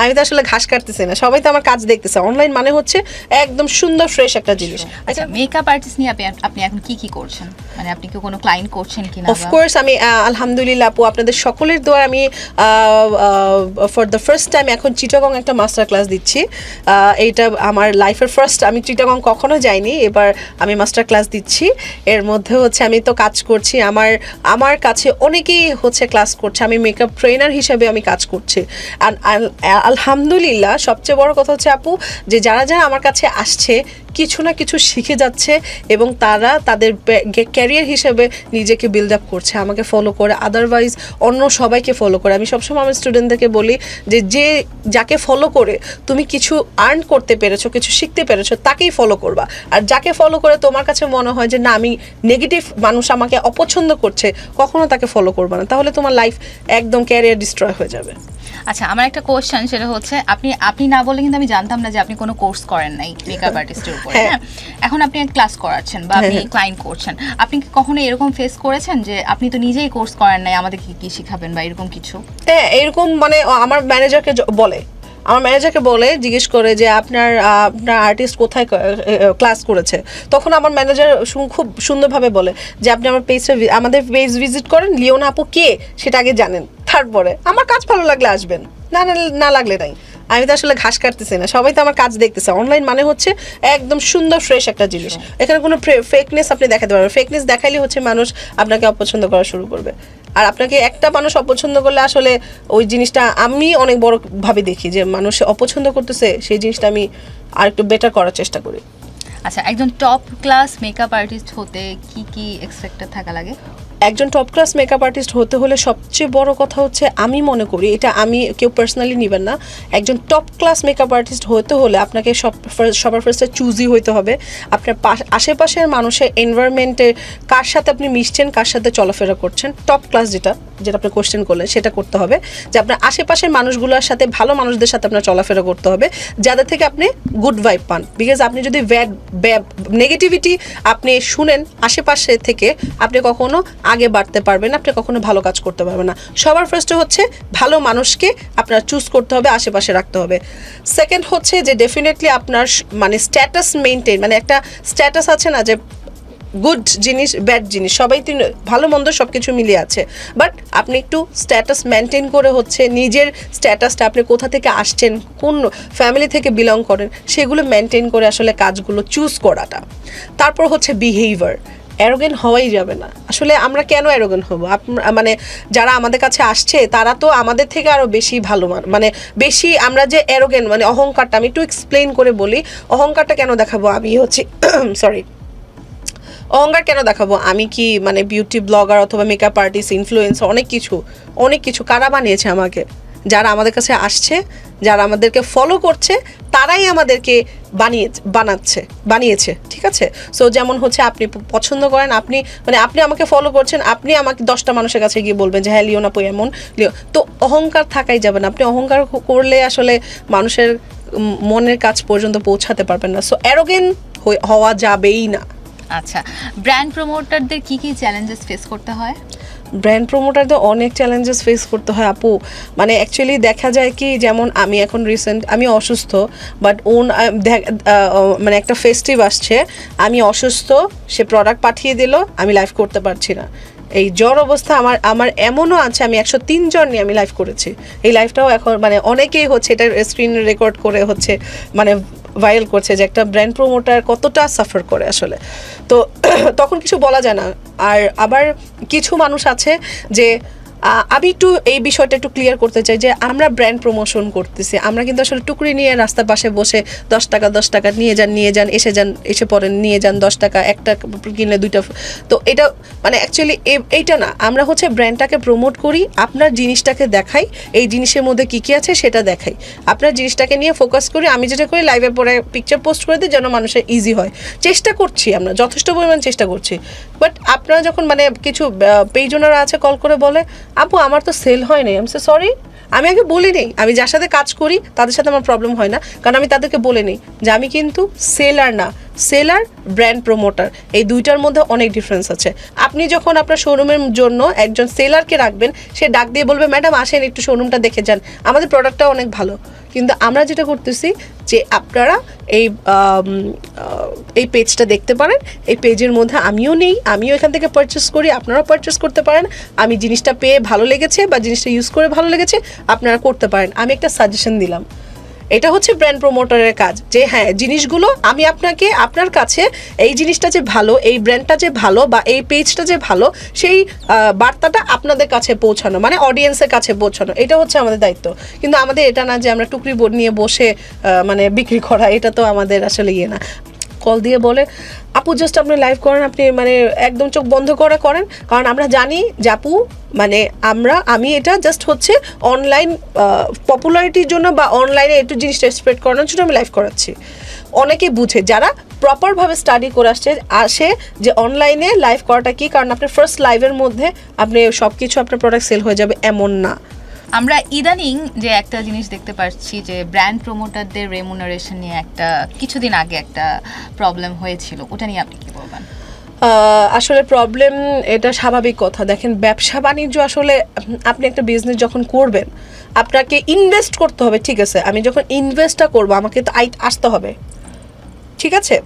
আমি তো আসলে ঘাস কাটতেছি না, সবাই তো আমার কাজ দেখতেছে। অনলাইন মানে হচ্ছে একদম সুন্দর ফ্রেশ একটা জিনিস। আচ্ছা, মেকআপ আর্টিস্ট নিয়ে আপনি এখন কি করছেন? মানে আপনি কি কোনো ক্লায়েন্ট করছেন কিনা? অফকোর্স আমি আলহামদুলিল্লাহ আপু, আপনাদের সকলের দোয়া আমি ফর দ্য ফার্স্ট টাইম এখন চিটাগং একটা মাস্টার ক্লাস দিচ্ছি। এইটা আমার লাইফের ফার্স্ট, আমি চিটাগং কখনো যাইনি, এবার আমি মাস্টার ক্লাস দিচ্ছি। এর মধ্যে হচ্ছে আমি তো কাজ করছি, আমার কাছে অনেকেই হচ্ছে ক্লাস করছে, আমি মেকআপ ট্রেনার হিসেবে আমি কাজ করছি। আর আলহামদুলিল্লাহ সবচেয়ে বড় কথা হচ্ছে আপু, যে যারা যারা আমার কাছে আসছে কিছু না কিছু শিখে যাচ্ছে এবং তারা তাদের ক্যারিয়ার হিসেবে নিজেকে বিল্ড আপ করছে, আমাকে ফলো করে, আদারওয়াইজ অন্য সবাইকে ফলো করে। আমি সবসময় আমার স্টুডেন্টদেরকে বলি যে যাকে ফলো করে তুমি কিছু আর্ন করতে পেরেছো, কিছু শিখতে পেরেছো, তাকেই ফলো করবা। আর যাকে ফলো করে তোমার কাছে মনে হয় যে না আমি নেগেটিভ মানুষ আমাকে অপছন্দ করছে, কখনো তাকে ফলো করবা না, তাহলে তোমার লাইফ একদম ক্যারিয়ার ডিস্ট্রয় হয়ে যাবে। আচ্ছা, আমার একটা কোশ্চেন, সেটা হচ্ছে আপনি না বলে কিন্তু আমি জানতাম না যে আপনি কোনো কোর্স করেন নাই মেকআপ আর্টিস্টের উপর। হ্যাঁ, এখন আপনি ক্লাস করাচ্ছেন বা আপনি ক্লায়েন্ট করছেন, আপনি কি কখনো এরকম ফেস করেছেন যে আপনি তো নিজেই কোর্স করেন নাই, আমাদের কি শিখাবেন বা এরকম কিছু? হ্যাঁ, এরকম মানে আমার ম্যানেজারকে বলে জিজ্ঞেস করে যে আপনার আর্টিস্ট কোথায় ক্লাস করেছে, তখন আমার ম্যানেজার খুব সুন্দরভাবে বলে যে আপনি আমাদের পেজ ভিজিট করেন, লিওনা আপু কে সেটা আগে জানেন, তারপরে আমার কাজ ভালো লাগলে আসবেন, না লাগলে নাই। আমি তো আসলে ঘাস কাটতেছি না, সবাই তো আমার কাজ দেখতেছে। অনলাইন মানে হচ্ছে একদম সুন্দর ফ্রেশ একটা জিনিস, এখানে কোনো ফেকনেস আপনি দেখাতে পারবেন। ফেকনেস দেখাইলে হচ্ছে মানুষ আপনাকে অপছন্দ করা শুরু করবে। আর আপনাকে একটা মানুষ অপছন্দ করলে আসলে ওই জিনিসটা আমি অনেক বড় ভাবে দেখি যে মানুষ অপছন্দ করতেছে, সেই জিনিসটা আমি আর একটু বেটার করার চেষ্টা করি। আচ্ছা, একজন টপ ক্লাস মেকআপ আর্টিস্ট হতে কি এক্সপেক্টেড থাকা লাগে? একজন টপ ক্লাস মেকআপ আর্টিস্ট হতে হলে সবচেয়ে বড় কথা হচ্ছে, আমি মনে করি, এটা আমি কেউ পার্সোনালি নেবেন না, একজন টপ ক্লাস মেকআপ আর্টিস্ট হতে হলে আপনাকে সবার ফার্স্টে চুজি হইতে হবে। আপনার আশেপাশের মানুষের এনভায়রনমেন্টে কার সাথে আপনি মিশছেন, কার সাথে চলাফেরা করছেন, টপ ক্লাস যেটা আপনি কোয়েশ্চেন করলেন সেটা করতে হবে। যে আপনার আশেপাশের মানুষগুলোর সাথে, ভালো মানুষদের সাথে আপনার চলাফেরা করতে হবে, যাদের থেকে আপনি গুড ভাইব পান। বিকজ আপনি যদি নেগেটিভিটি আপনি শুনেন আশেপাশে থেকে, আপনি কখনো আগে বাড়তে পারবেন না, আপনি কখনো ভালো কাজ করতে পারবেন না। সবার ফার্স্টে হচ্ছে ভালো মানুষকে আপনার চুজ করতে হবে, আশেপাশে রাখতে হবে। সেকেন্ড হচ্ছে যে ডেফিনেটলি আপনার মানে স্ট্যাটাস মেনটেন, মানে একটা স্ট্যাটাস আছে না যে গুড জিনিস ব্যাড জিনিস সবাই ভালো মন্দ সব কিছু মিলিয়ে আছে, বাট আপনি একটু স্ট্যাটাস মেনটেন করে হচ্ছে নিজের স্ট্যাটাসটা, আপনি কোথা থেকে আসছেন, কোন ফ্যামিলি থেকে বিলং করেন, সেগুলো মেনটেন করে আসলে কাজগুলো চুজ করাটা। তারপর হচ্ছে বিহেভিয়ার, অ্যারোগেন্ট হওয়াই যাবে না। আসলে আমরা কেন অ্যারোগেন্ট হবো? মানে যারা আমাদের কাছে আসছে তারা তো আমাদের থেকে আরও বেশি ভালো, মানে বেশি আমরা যে অ্যারোগেন্ট মানে অহংকারটা, আমি একটু এক্সপ্লেন করে বলি। অহংকারটা কেন দেখাবো? আমি হচ্ছে সরি, অহংকার কেন দেখাবো? আমি কি মানে বিউটি ব্লগার অথবা মেকআপ আর্টিস্ট, ইনফ্লুয়েন্সার, অনেক কিছু কারা বানিয়েছে আমাকে? যারা আমাদের কাছে আসছে, যারা আমাদেরকে ফলো করছে, তারাই আমাদেরকে বানিয়েছে, ঠিক আছে? সো যেমন হচ্ছে আপনি পছন্দ করেন, আপনি আমাকে ফলো করছেন, আপনি আমাকে 10টা মানুষের কাছে গিয়ে বলবেন যে হ্যাঁ লিওনা আপু এমন, তো অহংকার থাকাই যাবে না। আপনি অহংকার করলে আসলে মানুষের মনের কাছ পর্যন্ত পৌঁছাতে পারবেন না। সো অ্যারোগেন্ট হওয়া যাবেই না। আচ্ছা, ব্র্যান্ড প্রমোটারদের কি চ্যালেঞ্জেস ফেস করতে হয়? ব্র্যান্ড প্রমোটারদের অনেক চ্যালেঞ্জেস ফেস করতে হয় আপু। মানে অ্যাকচুয়ালি দেখা যায় কি, যেমন আমি এখন আমি অসুস্থ, বাট মানে একটা ফেস্টিভ আসছে, আমি অসুস্থ, সে প্রোডাক্ট পাঠিয়ে দিল, আমি লাইভ করতে পারছি না। এই জ্বর অবস্থা আমার এমনও আছে, আমি 103 জন নিয়ে আমি লাইভ করেছি। এই লাইভটাও এখন মানে অনেকেই হচ্ছে এটা স্ক্রিন রেকর্ড করে হচ্ছে মানে ভাইরাল করছে যে একটা ব্র্যান্ড প্রমোটার কতটা সাফার করে আসলে। তো তখন কিছু বলা যায় না। আর আবার কিছু মানুষ আছে যে আমি একটু এই বিষয়টা একটু ক্লিয়ার করতে চাই যে আমরা ব্র্যান্ড প্রমোশন করতেছি, আমরা কিন্তু আসলে টুকরি নিয়ে রাস্তার পাশে বসে 10 টাকা নিয়ে যান এসে পড়েন, নিয়ে যান 10 টাকা, একটা কিনলে 2টা। তো এটা মানে অ্যাকচুয়ালি এইটা না, আমরা হচ্ছে ব্র্যান্ডটাকে প্রমোট করি, আপনার জিনিসটাকে দেখাই, এই জিনিসের মধ্যে কী কী আছে সেটা দেখাই, আপনার জিনিসটাকে নিয়ে ফোকাস করি। আমি যেটা করি, লাইভের পরে পিকচার পোস্ট করে দিই যেন মানুষের ইজি হয়। চেষ্টা করছি, আমরা যথেষ্ট পরিমাণ চেষ্টা করছি। বাট আপনারা যখন মানে কিছু পেজ ওনারা আছে কল করে বলে আপু আমার তো সেল হয় নাই, আমি সরি, আমি আগে বলে নেই, আমি যার সাথে কাজ করি তাদের সাথে আমার প্রবলেম হয় না, কারণ আমি তাদেরকে বলে নেই যে আমি কিন্তু সেলার না, সেলার ব্র্যান্ড প্রমোটার, এই দুইটার মধ্যে অনেক ডিফারেন্স আছে। আপনি যখন আপনার শোরুমের জন্য একজন সেলারকে রাখবেন, সে ডাক দিয়ে বলবে ম্যাডাম আসেন একটু শোরুমটা দেখে যান, আমাদের প্রোডাক্টটা অনেক ভালো। কিন্তু আমরা যেটা করতেছি যে আপনারা এই পেজটা দেখতে পারেন, এই পেজের মধ্যে আমিও নেই, আমিও এখান থেকে পারচেস করি, আপনারাও পারচেস করতে পারেন, আমি জিনিসটা পেয়ে ভালো লেগেছে বা জিনিসটা ইউজ করে ভালো লেগেছে, আপনারা করতে পারেন, আমি একটা সাজেশন দিলাম। এটা হচ্ছে ব্র্যান্ড প্রমোটারের কাজ, যে হ্যাঁ জিনিসগুলো আমি আপনাকে আপনার কাছে এই জিনিসটা যে ভালো, এই ব্র্যান্ডটা যে ভালো বা এই পেজটা যে ভালো, সেই বার্তাটা আপনাদের কাছে পৌঁছানো, মানে অডিয়েন্সের কাছে পৌঁছানো, এটা হচ্ছে আমাদের দায়িত্ব। কিন্তু আমাদের এটা না যে আমরা টুকরি বোর্ড নিয়ে বসে মানে বিক্রি করা, এটা তো আমাদের আসলে ইয়ে না। কল দিয়ে বলে আপু জাস্ট আপনি লাইভ করেন, আপনি মানে একদম চোখ বন্ধ করে করেন, কারণ আমরা জানি যে আপু মানে আমি এটা জাস্ট হচ্ছে অনলাইন পপুলারিটির জন্য বা অনলাইনে একটু জিনিসটা স্প্রেড করানোর জন্য আমি লাইভ করাচ্ছি। অনেকে বুঝে, যারা প্রপারভাবে স্টাডি করে আসে যে অনলাইনে লাইভ করাটা কি, কারণ আপনার ফার্স্ট লাইভের মধ্যে আপনি সব কিছু আপনার প্রোডাক্ট সেল হয়ে যাবে এমন না। আমরা ইদানিং যে একটা জিনিস দেখতে পাচ্ছি যে ব্র্যান্ড প্রমোটারদের রেমুনারেশন নিয়ে একটা কিছুদিন আগে একটা প্রবলেম হয়েছিল, ওটা নিয়ে আপনি কি বলবেন? আসলে প্রবলেম এটা স্বাভাবিক কথা। দেখেন, ব্যবসা বাণিজ্য আসলে আপনি একটা বিজনেস যখন করবেন আপনাকে ইনভেস্ট করতে হবে, ঠিক আছে, আমি যখন ইনভেস্টটা করবো আমাকে তো আসতে হবে, ঠিক আছে।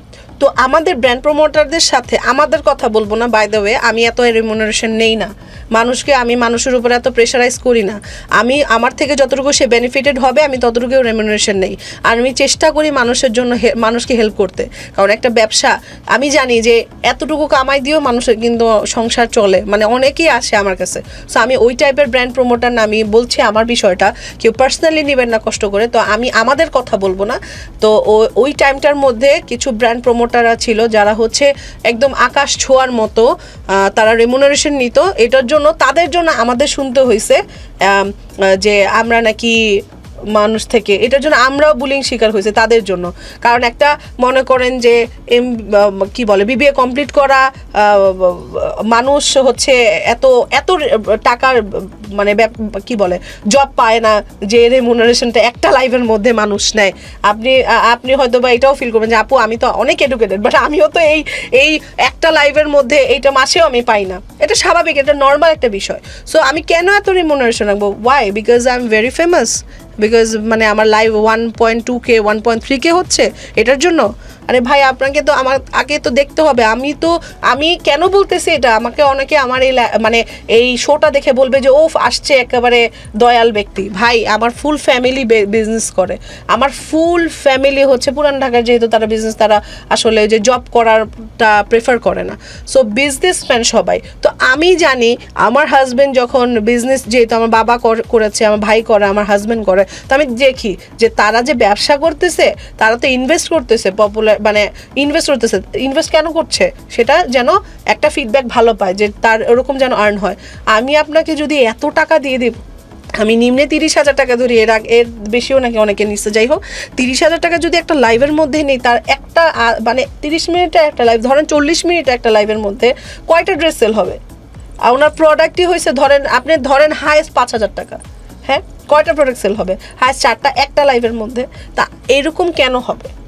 তো আমাদের ব্র্যান্ড প্রমোটারদের সাথে আমাদের কথা বলবো না, বাই দ্য ওয়ে আমি এত রেমুনারেশন নেই না, আমি মানুষের উপরে এত প্রেশারাইজ করি না, আমি আমার থেকে যতটুকু সে বেনিফিটেড হবে আমি ততটুকু রেমুনারেশন নেই, আর আমি চেষ্টা করি মানুষের জন্য মানুষকে হেল্প করতে। কারণ একটা ব্যবসা, আমি জানি যে এতটুকু কামাই দিয়েও মানুষের কিন্তু সংসার চলে, মানে অনেকেই আসে আমার কাছে। সো আমি ওই টাইপের ব্র্যান্ড প্রমোটার না, আমি বলছি আমার বিষয়টা, কেউ পার্সোনালি নেবেন না কষ্ট করে। তো আমি আমাদের কথা বলবো না। তো ওই টাইমটার মধ্যে কিছু ব্র্যান্ড প্রমোটাররা ছিল যারা হচ্ছে একদম আকাশ ছোঁয়ার মতো তারা রেমুনারেশন নিত, এটার জন্য তাদের জন্য আমাদের শুনতে হয়েছে যে আমরা নাকি মানুষ থেকে, এটার জন্য আমরাও বুলিং শিকার হয়েছে তাদের জন্য। কারণ একটা মনে করেন যে কি বলে বিবিএ কমপ্লিট করা মানুষ হচ্ছে এত এত টাকার মানে কি বলে জব পায় না যে রেমুনারেশনটা একটা লাইভের মধ্যে মানুষ নেয়। আপনি হয়তো বা এটাও ফিল করবেন যে আপু আমি তো অনেক এডুকেটেড, বাট আমিও তো এই একটা লাইভের মধ্যে এইটা মাসেও আমি পাই না। এটা স্বাভাবিক, এটা নর্মাল একটা বিষয়। সো আমি কেন এত রেমুনারেশন রাখবো? Why? Because I am very famous, because মানে আমার লাইভ 1.2K 1.3K হচ্ছে এটার জন্য। আরে ভাই, আপনাকে তো আমার আগে তো দেখতে হবে। আমি কেন বলতেছি এটা, আমাকে অনেকে আমার মানে এই শোটা দেখে বলবে যে ওফ আসছে একেবারে দয়াল ব্যক্তি। ভাই, আমার ফুল ফ্যামিলি বিজনেস করে, আমার ফুল ফ্যামিলি হচ্ছে পুরান ঢাকার, যেহেতু তারা বিজনেস, তারা আসলে যে জব করারটা প্রেফার করে না, সো বিজনেসম্যান সবাই। তো আমি জানি আমার হাজব্যান্ড যখন বিজনেস, যেহেতু আমার বাবা করেছে, আমার ভাই করে, আমার হাজব্যান্ড করে, তো আমি দেখি যে তারা যে ব্যবসা করতেছে, তারা তো ইনভেস্ট করতেছে, মানে ইনভেস্ট কেন করছে, সেটা যেন একটা ফিডব্যাক ভালো পায়, যে তার এরকম যেন আর্ন হয়। আমি আপনাকে যদি এত টাকা দিয়ে দিব, আমি নিম্নে 30,000 টাকা ধরি, এর বেশিও নাকি অনেকে নিচ্ছে, যাই হোক 30,000 টাকা যদি একটা লাইভের মধ্যে নেই, তার একটা মানে 30 মিনিটে একটা লাইভ, ধরেন 40 মিনিটে একটা লাইভের মধ্যে কয়টা ড্রেস সেল হবে? আর ওনার প্রোডাক্টই হয়েছে ধরেন হাইয়েস্ট 5,000 টাকা, হ্যাঁ, কয়টা প্রোডাক্ট সেল হবে? হাইয়েস্ট 4টা একটা লাইভের মধ্যে। তা এরকম কেন হবে?